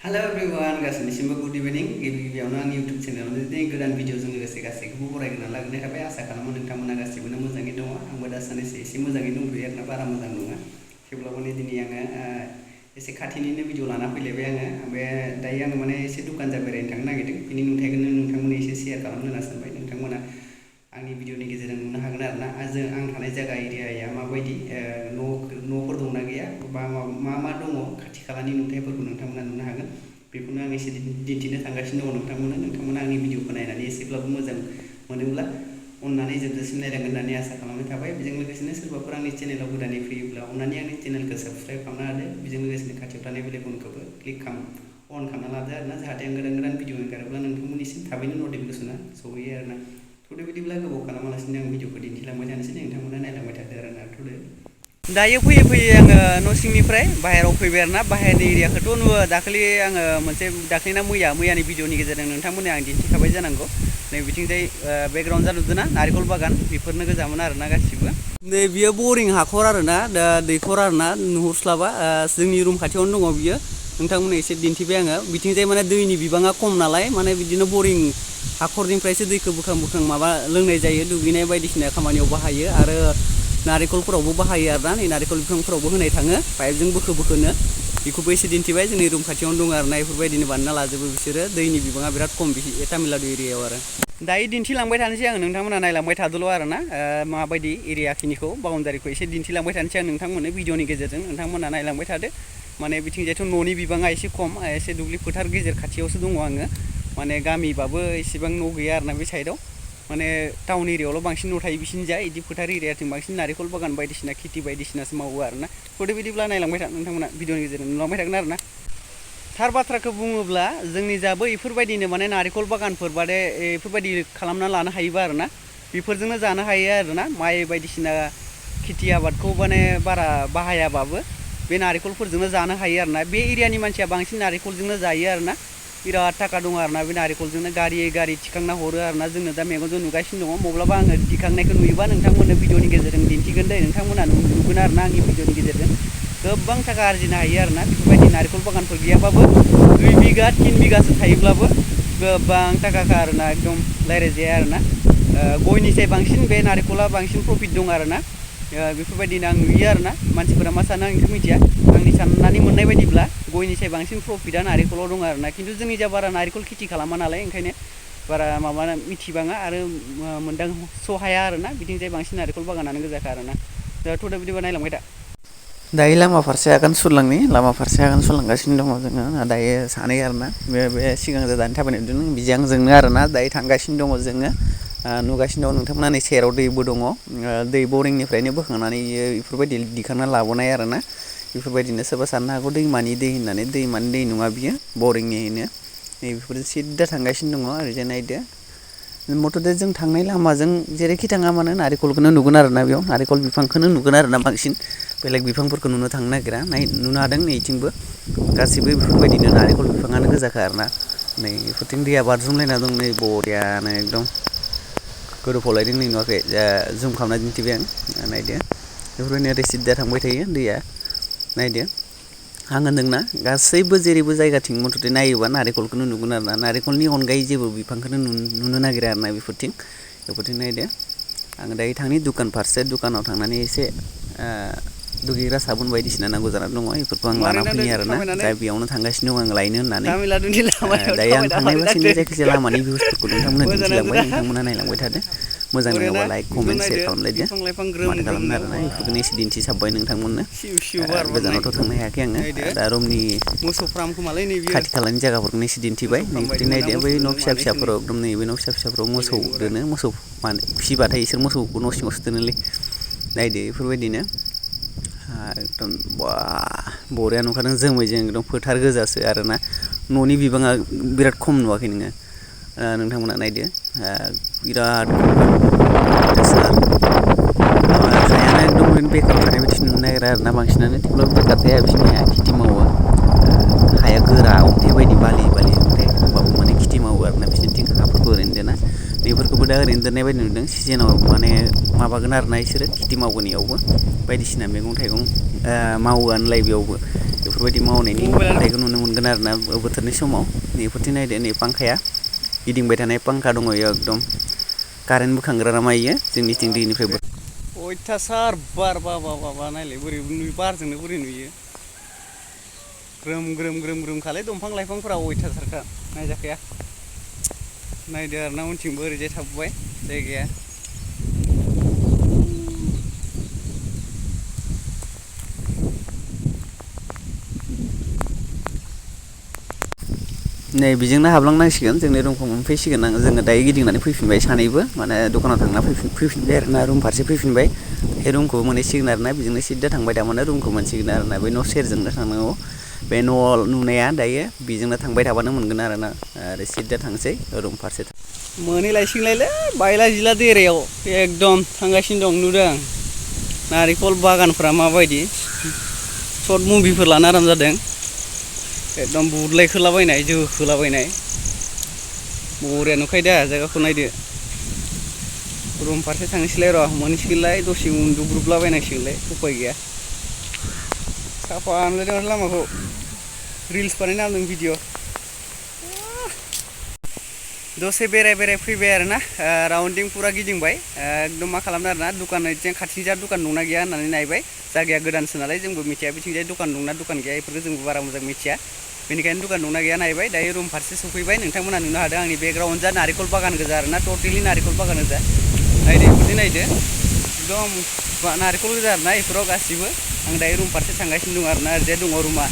hello everyone गासैनिसिमबो good इभिनिं गिबियावनो आंनि YouTube चेनेलाव दिनै गोदान भिडिअजों लोगोसे गासैखौबो बरायग्रोना लाग्रोनाय थाबाय आसा खालामो नोंथांमोना गासैबो मोजाङै दङ आंबो दा सानैसो एसे मोजाङै दंथ'यो आरोना बारा मोजां नङा थेवब्लाबो दिनै आङो एसे खाथिनिनो भिडिअ लाना फैलायबाय आङो ओमफ्राय दायो आङो माने एसे दुकानजा बेरायनो थांनो नागिरदों बिनि नुथायखौनो नोंथांमोननो एसे शेयार खालामनो होनना सानबाय नोंथांमोना आंनि भिडिअनि गेजेरजों नुनो हागोन आरोना आं थानाय जायगा एरियाया माबायदि न'फोर दंना गैया बा मा दङ खाथि खालानि नुथायफोरखौ नोंथांमोना नुनो हागोन बेखौनो आं एसे दिन्थिनो थांगासिनो दङ नोंथांमोना आंनि भिडिअखौ नायनानै एसेब्लाबो मोजां मोनोब्ला अननानै जोबजासिम नायलांगोन होननानै आसा खालामनाय थाबाय बेजों लोगोसेनो सोरबाफोर आंनि चेनेलाव गोदानै फैयोब्ला अननानै आंनि चेनेलखौ साबस्क्राइब खालामना होदो बेजों लोगोसेनो खाथियाव थानाय बेल आइकनखौबो अन खालामना लादो आरोना जाहाथे आं गोदान भिडिअ ओंखारोब्ला नोंथांमोननिसिम थाबैनो नटिफिकेसना सहैयो आरोना थुदो बिदिब्ला गोबाव खालामालासिनो आं भिडिअखौ दिन्थिलांबाय थानोसै नोंथांमोना नायलांबाय थादो आरोना थुदो दायो फैयै आङो न' सिंनिफ्राय बाहेरायाव फैबाय आरोना बाहेरनि एरियाखौथ' दाखालि आङो मोनसे दाख्लैना मैयानि भिडिअनि गेजेरजों नोंथांमोननो आं दिन्थिखाबाय जानांगौ नै बिथिंजाय बेकग्राउन्ड नुदोंना नारेंखल बागान बेफोरनो गोजामोन आरोना गासिबो नै बियो बरिं हाखर आरोना दा दैखर आरोना नुहुरस्लाबा जोंनि रुम खाथियावनो दङ बियो नोंथांमोननो एसे दिन्थिबाय आङो बिथिंजाय माने दैनि बिबाङा खम नालाय माने बिदिनो बरिं हाखरनिफ्रायसो दैखौ बोखां माबा लोंनाय जायो दुगैनाय बायदिसिना खामानियाव बाहायो आरो नारेंखलफोरावबो बाहायो आरोना नै नारेंखल बिफांफोरावबो होनाय थाङो पाइपजों बोखोनो बेखौबो एसे दिन्थिबाय जोंनि रुम खाथियावनो दङ आरोना बेफोरबायदिनो बानायना लाजोबो बिसोरो दैनि बिबाङा बिराद खम तामिलनाडु एरियायाव आरो दायो दिन्थिलांबाय थानोसै आङो नोंथांमोना नायलांबाय थादोल' आरोना माबायदि एरियाखिनिखौ बाउन्डारिखौ एसे दिन्थिलांबाय थानोसै आं नोंथांमोननो भिडिअनि गेजेरजों नोंथांमोना नायलांबाय थादो माने बिथिंजायथ' न'नि बिबाङा एसे खम एसे दुब्लि फोथार गेजेर खाथियावसो दङ आङो माने गामिबाबो इसेबां न' गैया आरोना बे साइडआव माने टाउन एरियायावल' बांसिन न' थायो बिसिनिजाय बिदि फोथार एरियाथिं बांसिन नारेंखल बागान बायदिसिना खेथि बायदिसिनासो मावो आरोना थुदो बिदिब्ला नायलांबाय था नोंथांमोना भिडिअनि गेजेरजों नुलांबाय थागोन आरोना थार बाथ्राखौ बुङोब्ला जोंनि जाबो बेफोरबायदिनो माने नारेंखल बागानफोर बादे बेफोरबायदि खालामना लानो हायोबा आरोना बेफोरजोंनो जानो हायो आरोना माइ बायदिसिना खेथि आबादखौ माने बारा बाहायाबाबो बे नारेंखलफोरजोंनो जानो हायो आरोना बे एरियानि मानसिया बांसिन नारेंखलजोंनो जायो आरोना बिराद थाखा दङ आरोना बे नारेंखलजोंनो गारि थिखांना हरो आरोना जोंनो दा मेगनजों नुगासिनो दङ माब्लाबा आङो दिखांनायखौ नुयोबा नोंथांमोननो भिडिअनि गेजेरजों दिन्थिगोन दे नोंथांमोना नुगोन आरोना आंनि भिडिअनि गेजेरजों गोबां थाखा आरजिनो हायो आरोना बेफोरबायदि नारेंखल बागानफोर गैयाबाबो 2 बिगा 3 बिगासो थायोब्लाबो गोबां थाखाखा आरोना एकदम रायज्लायजाया आरोना गयनिसाय बांसिन बे नारेंखला बांसिन प्रफिट दं आरोना बेफोरबायदिनो आं नुयो आरोना मानसिफोरा मा सानो आं बेखौ मिथिया आंनि साननानै मोननाय बायदिब्ला गयनिसाय बांसिन प्रफिटआ नारेंखलाव दं आरोना खिन्थु जोंनि जा बारा नारेंखल खेथि खालामा नालाय ओंखायनो बारा मिथिबाङा आरो मोनदांस' हाया आरोना बिथिंजाय बांसिन नारेंखल बागानानो गोजाखा आरोना थ' बिदिबा नायलांबाय दा दायो लामा फारसे आगान सुरलांगासिनो दङ जोङो दायो सानै आरोना बे सिगां दानि थाबायनाय नुदों बिजों आंजोंनो आरोना दायो थांगासिनो दङ जोङो नुगासिनो दङ नोंथांमोना नै सेराव दैबो दङ दै बरिंनिफ्रायनो बोखांनानै बेफोरबायदि दिखांना लाबोनाय आरोना बेफोरबायदिनो सोरबा साननो हागौ दैमानि दै होननानै दैमानि दै नङा बियो बरिंनिनो नै बेफोरजों सिद्दा थांगासिनो दङ ओरैजाय नायदो मथथे जों थांनाय लामाजों जेरैखि थाङा मानो नारेंखलखौनो नुगोन आरोना बेयाव नारेंखल बिफांखौनो नुगोन आरोना बांसिन बेलेग बिफांफोरखौ नुनो थांनो नागिरा नुनो हादों नैथिंबो गासिबो बेफोरबायदिनो नारेंखल बिफाङानो गोजाखा आरोना नै बेफोरथिं दैया बाज्रुमलायना दं नै बरियानो एकदम गोदौफावलायदों नै नुवाखै जुम खालामना दिन्थिबाय आं नायदो बेफोरबायदिनो ओरै सिद्दा थांबाय थायो दैया नायदो आं होनदोंना गासैबो जेरैबो जायगाथिं मथथे नायोबा नारेंखलखौनो नुगोन आरोना नारेंखलनि अनगायै जेबो बिफांखौनो नुनो नागिरा आरोना बेफोरथिं नायदो आं दायो थांनि दुखान फारसे दुखानाव थांनानै एसे दुगैग्रा साबुन बायदिसिना नांगौ जानानै दङ बेफोरखौ आं लाना फैयो आरोना दा बेयावनो थांगासिनो दं आं लायनो होननानै दायो आं थांनाय बासिनो जायखिजाया लामानि भिउसफोरखौ नोंथांमोननो दिन्थिलांबाय नोंथांमोना नायलांबाय थादो मोजां नाङोबा लाइक कमेन्ट सेयार खालामलायदो माथो खालामनो आरोना बेफोरखौनो एसे दिन्थिसाबबाय नोंथांमोननो गोजानावथ' थांनो हायाखै आङो दा रुमनि खाथि खालानि जायगाफोरखौनो एसे दिन्थिबाय नैफोरथिं नायदो बै न' फिसाफोराव एकदम नैबे न' फिसाफोराव मोसौ दोनो मोसौ फिसिबाथाय इसोर मोसौखौ न' सिङावसो दोनोलै नायदो बेफोरबायदिनो एकदम बरिया नुखादों जोमैजों एकदम फोथार गोजासो आरोना न'नि बिबाङा बिराद खम नुवाखै नोङो नोंथांमोना नायदो बिराद हायानो एकदम ओरैनो बेकार थानाय बायदि नुनो नागिरा आरोना बांसिनानो थेवब्लाबो बेकार थाया बिसोरनिया खेथि मावो हाया गोरा अन्थाइ बायदि बालि अन्थाइ होमबाबो माने खेथि मावो आरोना बिसोरनिथिं हाफोरखौ ओरैनो दोना बेफोरखौबो दा ओरैनो दोननाय बायदि नुदों सिजोनाव माने माबागोन आरोना बिसोरो खेथि मावगोन इयावबो बायदिसिना मैगं थाइगं मावोआनोलाय बेयावबो बेफोरबायदि मावनायनि फिथाइखौ नुनो मोनगोन आरोना बोथोरनि समाव नैफोरथिं नायदो नै पांखाया गिदिंबाय थानाय पांखा दङ इयो एकदम कारेन्ट बोखांग्रा ना मा इयो जोंनिथिं दैनिफ्राय अयथासार बार बा नायलाय बोरै बारजोंनो बोरै नुयो ग्रोम ग्रोम ग्रोम ग्रोम खालाय दंफां लाइफांफोरा अयथासारखा नायजाखाया नायदो आरोना उनथिंबो ओरैजाय थाबोबाय जायगाया नै बेजोंनो हाबलांनांसिगोन जोंनि रुमखौ मोनफैसिगोन जोङो दायो गिदिंनानै फैफिनबाय सानैबो माने दखानाव थांना फैफिनबाय आरोना रुम फारसे फैफिनबाय बे रुमखौबो मोनहैसिगोन आरोना बेजोंनो सिद्दा थांबाय थारमाने रुमखौ मोनसिगोन आरोना बे न' सेरजोंनो थांनांगौ बे न' नुनाया दायो बेजोंनो थांबाय थाबानो मोनगोन आरोना आरो सिद्दा थांसै रुम फारसे मोनहैलायसिगोनलायलै बायला जिला देरायाव एकदम थांगासिनो दं नुदों आं नारिखल बागानफ्रा माबायदि सर्ट मुभिफोर लानो आराम जादों एकदम बुदलायखोलाबायनाय जोखोलाबायनाय बरिया नुखायोदा जायगाखौ नायदो रुम फारसे थांनोसैलाय र' मोनहैसिगोनलाय दसे उन्दुग्रोबलाबायनांसिगोनलाय उफाय गैया साफा नुलायदों लामाखौ रिल्स बानायनो नांदों भिडिअ दसे बेराय फैबाय आरोना राउन्डिं पुरा गिदिंबाय एकदम मा खालामदों आरोना दुकान बिथिं खाथिजा दुकान दंना गैया होननानै नायबाय जायगाया गोदानसो नालाय जोंबो मिथिया बिथिंजाय दुकान दंना दुकान गैया बेफोरखौ जोंबो बारा मोजां मिथिया बेनिखायनो दुकान दंना गैया नायबाय दायो रुम फारसे सफैबाय नोंथांमोना नुनो हादों आंनि बेकग्राउन्ड जा नारिखल बागान गोजा आरोना टटेलि नारिखल बागान गोजा नायदो बेफोरदि नायदो एकदम नारिखल गोजा आरोना बेफोराव गासिबो आं दायो रुम फारसे थांगासिनो दं आरोना ओरैजाय दङ रुमा